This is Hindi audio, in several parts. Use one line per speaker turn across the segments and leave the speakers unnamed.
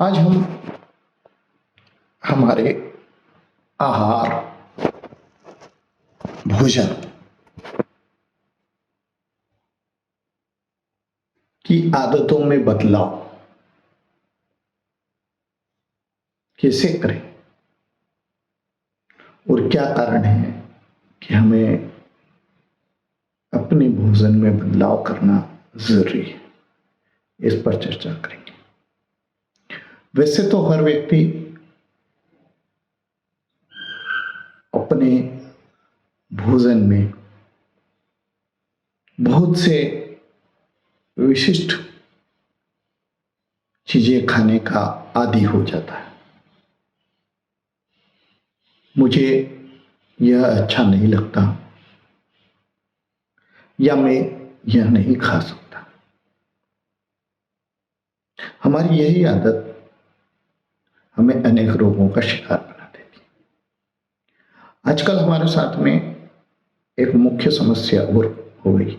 आज हम हमारे आहार, भोजन की आदतों में बदलाव कैसे करें और क्या कारण है कि हमें अपने भोजन में बदलाव करना जरूरी है, इस पर चर्चा करेंगे। वैसे तो हर व्यक्ति अपने भोजन में बहुत से विशिष्ट चीजें खाने का आदी हो जाता है। मुझे यह अच्छा नहीं लगता या मैं यह नहीं खा सकता। हमारी यही आदत हमें अनेक रोगों का शिकार बना देती है। आजकल हमारे साथ में एक मुख्य समस्या और हो गई।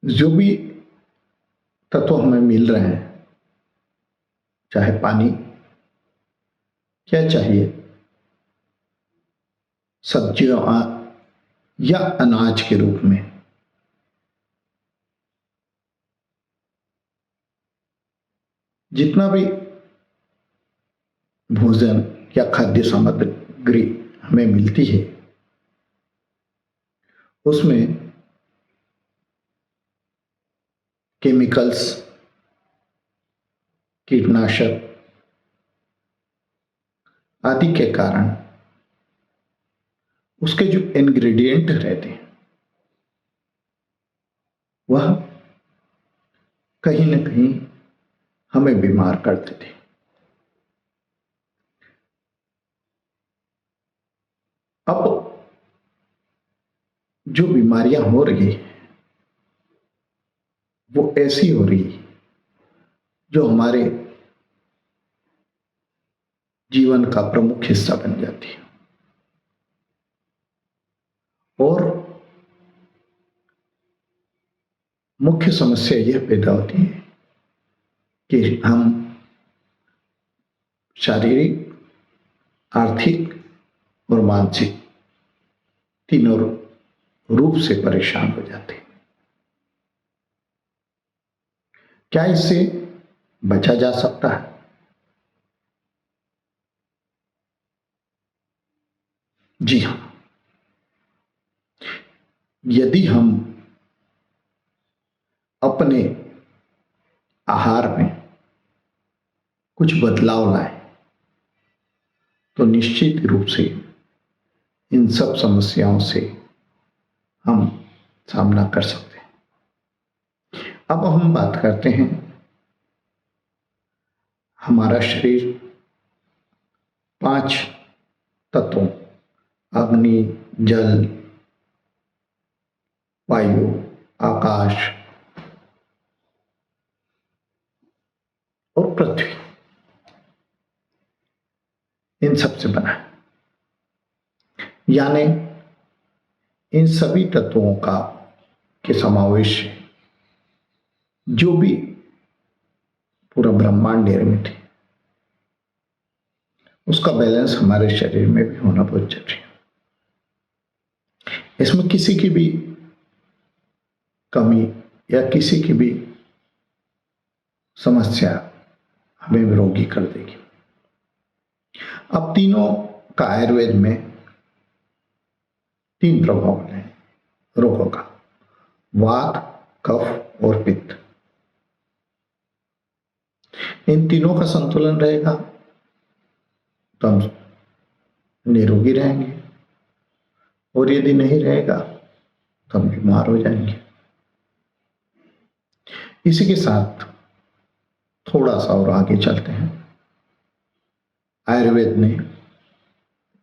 जो भी तत्व हमें मिल रहे हैं, चाहे पानी, क्या चाहिए, सब्जियों या अनाज के रूप में, जितना भी भोजन या खाद्य सामग्री हमें मिलती है, उसमें केमिकल्स, कीटनाशक आदि के कारण उसके जो इंग्रेडिएंट रहते हैं वह कहीं ना कहीं हमें बीमार कर देते हैं। अब जो बीमारियां हो रही है वो ऐसी हो रही है जो हमारे जीवन का प्रमुख हिस्सा बन जाती है और मुख्य समस्या यह पैदा होती है कि हम शारीरिक, आर्थिक और मानसिक तीनों रूप से परेशान हो जाते हैं। क्या इससे बचा जा सकता है? जी हां। यदि हम अपने आहार में कुछ बदलाव लाएं तो निश्चित रूप से इन सब समस्याओं से हम सामना कर सकते हैं। अब हम बात करते हैं हमारा शरीर 5 तत्वों अग्नि, जल, वायु, आकाश और पृथ्वी, इन सब से बना है। यानी इन सभी तत्वों का के समावेश से जो भी पूरा ब्रह्मांड निर्मित है उसका बैलेंस हमारे शरीर में भी होना बहुत जरूरी है। इसमें किसी की भी कमी या किसी की भी समस्या हमें रोगी कर देगी। अब तीनों का आयुर्वेद में 3 प्रभाव हैं रोगों का: वात, कफ और पित्त। इन तीनों का संतुलन रहेगा तो हम निरोगी रहेंगे और यदि नहीं रहेगा तो हम बीमार हो जाएंगे। इसी के साथ थोड़ा सा और आगे चलते हैं। आयुर्वेद ने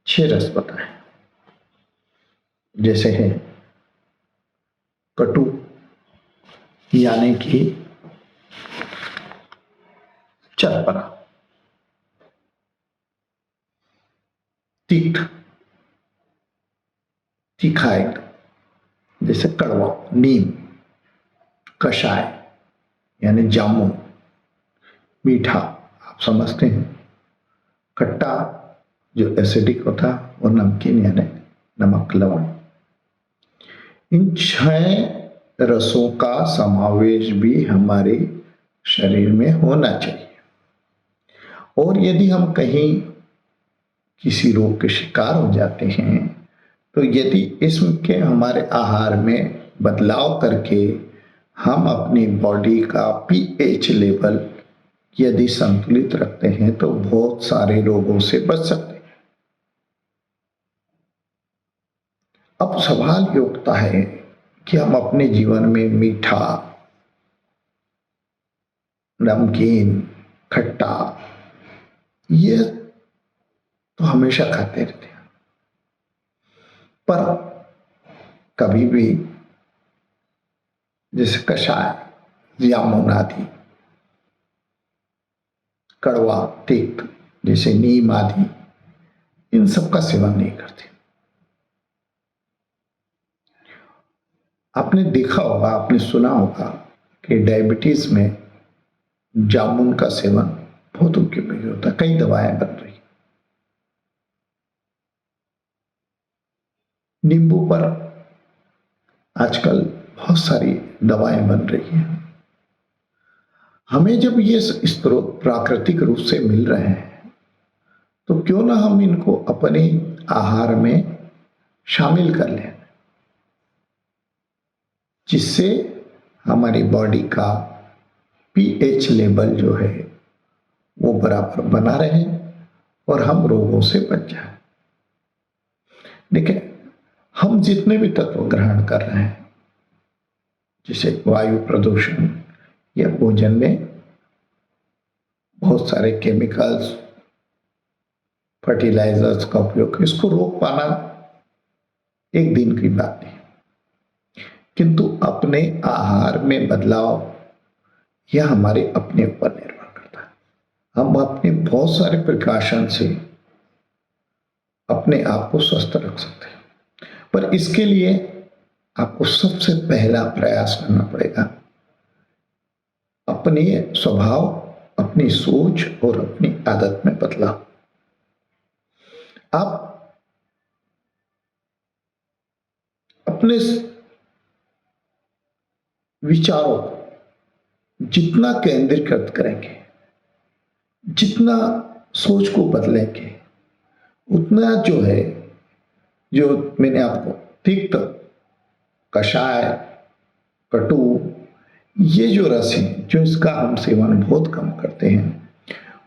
6 रस बताए, जैसे है कटु यानी कि चरपरा, तीख, तीखा एकदम जैसे कड़वा, नीम, कषाय यानी जामुन, मीठा आप समझते हैं, खट्टा जो एसिडिक होता, और नमकीन यानी नमक लवण। इन 6 रसों का समावेश भी हमारे शरीर में होना चाहिए। और यदि हम कहीं किसी रोग के शिकार हो जाते हैं, तो यदि इसम के हमारे आहार में बदलाव करके हम अपनी बॉडी का पीएच लेवल यदि संतुलित रखते हैं, तो बहुत सारे रोगों से बच सकते हैं। अब सवाल ये उठता है कि हम अपने जीवन में मीठा, नमकीन, खट्टा ये तो हमेशा खाते रहते हैं, पर कभी भी जैसे कषाय, जामुन आदि, कड़वा, तिक्त जैसे नीम आदि, इन सब का सेवन नहीं करते। आपने देखा होगा, आपने सुना होगा कि डायबिटीज में जामुन का सेवन बहुत उपयोगी होता है, कई दवाएं बन रही। नींबू पर आजकल बहुत सारी दवाएं बन रही हैं। हमें जब ये स्रोत प्राकृतिक रूप से मिल रहे हैं, तो क्यों ना हम इनको अपने आहार में शामिल कर लें, जिससे हमारी बॉडी का पीएच लेवल जो है वो बराबर बना रहे और हम रोगों से बच जाए। देखिए, हम जितने भी तत्व ग्रहण कर रहे हैं, जैसे वायु प्रदूषण या भोजन में बहुत सारे केमिकल्स, फर्टिलाइजर्स का उपयोग, इसको रोक पाना एक दिन की बात नहीं, किंतु अपने आहार में बदलाव यह हमारे अपने ऊपर निर्भर करता है। हम अपने बहुत सारे प्रिकॉशन से अपने आप को स्वस्थ रख सकते हैं, पर इसके लिए आपको सबसे पहला प्रयास करना पड़ेगा अपने स्वभाव, अपनी सोच और अपनी आदत में बदलाव। आप अपने विचारों को जितना केंद्रीकृत करेंगे, जितना सोच को बदलेंगे, उतना जो है, जो मैंने आपको तिक्त, कषाय, कटु, ये जो रस है, जो इसका हम सेवन बहुत कम करते हैं,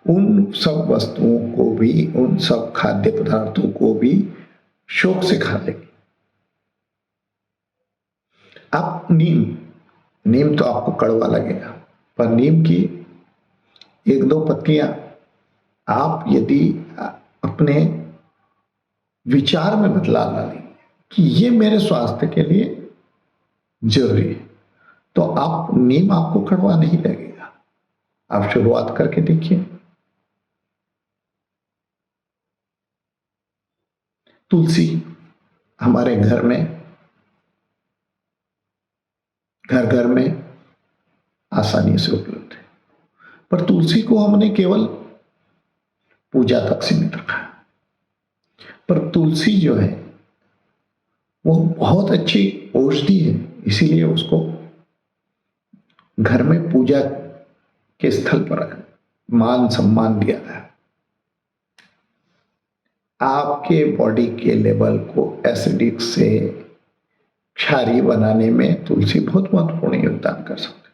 उन सब वस्तुओं को भी, उन सब खाद्य पदार्थों को भी शौक से खा लेंगे। आप नीम तो आपको कड़वा लगेगा, पर नीम की 1-2 पत्तियां आप यदि अपने विचार में बदलाव ला लेंगे कि ये मेरे स्वास्थ्य के लिए जरूरी है, तो आप नीम आपको कड़वा नहीं लगेगा। आप शुरुआत करके देखिए। तुलसी हमारे घर में आसानी से उपलब्ध है, पर तुलसी को हमने केवल पूजा तक सीमित रखा है। पर तुलसी जो है वो बहुत अच्छी औषधि है, इसीलिए उसको घर में पूजा के स्थल पर मान सम्मान दिया गया। आपके बॉडी के लेवल को एसिडिक से क्षारीय बनाने में तुलसी बहुत महत्वपूर्ण योगदान कर सकती है।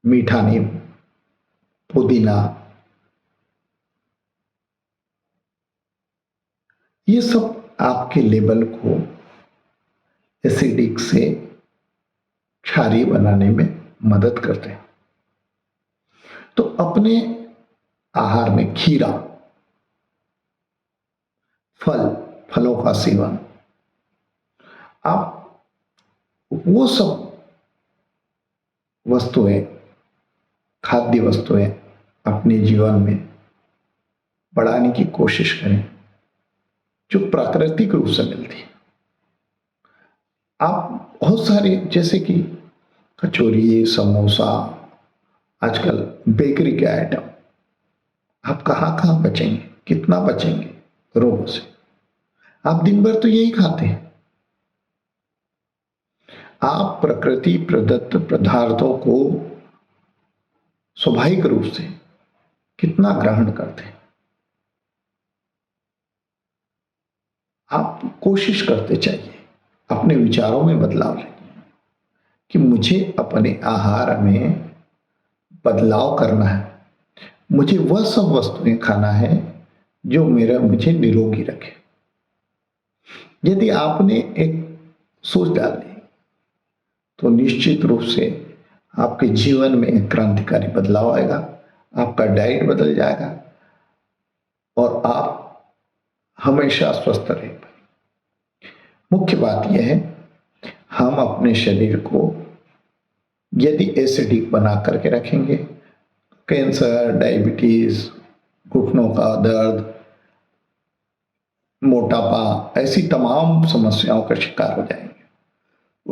मीठा नीम, पुदीना, ये सब आपके लेवल को एसिडिक से क्षारीय बनाने में मदद करते हैं। तो अपने आहार में खीरा, फलों का सेवन, आप वो सब वस्तुएं, खाद्य वस्तुएं अपने जीवन में बढ़ाने की कोशिश करें, जो प्राकृतिक रूप से मिलती है। आप बहुत सारे जैसे कि कचौरी, समोसा, आजकल बेकरी के आइटम, आप कहाँ-कहाँ बचेंगे? कितना बचेंगे रोगों से? आप दिन भर तो यही खाते हैं। आप प्रकृति प्रदत्त पदार्थों को स्वाभाविक रूप से कितना ग्रहण करते हैं? आप कोशिश करते चाहिए, अपने विचारों में बदलाव लाइए कि मुझे अपने आहार में बदलाव करना है। मुझे वह सब वस्तुएँ खाना है जो मेरा मुझे निरोगी रखे। यदि आपने एक सोच डाल ली, तो निश्चित रूप से आपके जीवन में एक क्रांतिकारी बदलाव आएगा, आपका डाइट बदल जाएगा और आप हमेशा स्वस्थ रह पाएंगे। मुख्य बात यह है, हम अपने शरीर को यदि एसिडिक बना करके रखेंगे, कैंसर, डायबिटीज, घुटनों का दर्द, मोटापा, ऐसी तमाम समस्याओं का शिकार हो जाएंगे।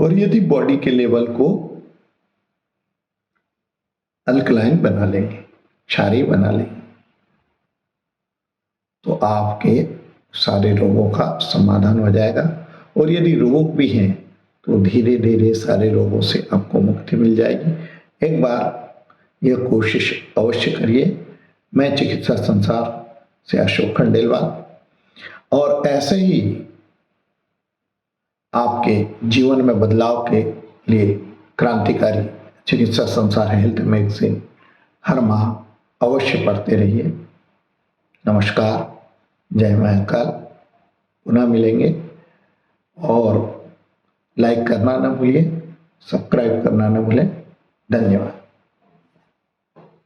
और यदि बॉडी के लेवल को अल्कलाइन बना लेंगे, क्षारीय बना लेंगे, तो आपके सारे रोगों का समाधान हो जाएगा। और यदि रोग भी हैं तो धीरे धीरे सारे रोगों से आपको मुक्ति मिल जाएगी। एक बार यह कोशिश अवश्य करिए। मैं चिकित्सा संसार से अशोक खंडेलवाल, और ऐसे ही आपके जीवन में बदलाव के लिए क्रांतिकारी चिकित्सा संसार हेल्थ मैगजीन हर माह अवश्य पढ़ते रहिए। नमस्कार, जय महाकाल। पुनः मिलेंगे, और लाइक करना न भूलिए, सब्सक्राइब करना न भूलें। धन्यवाद।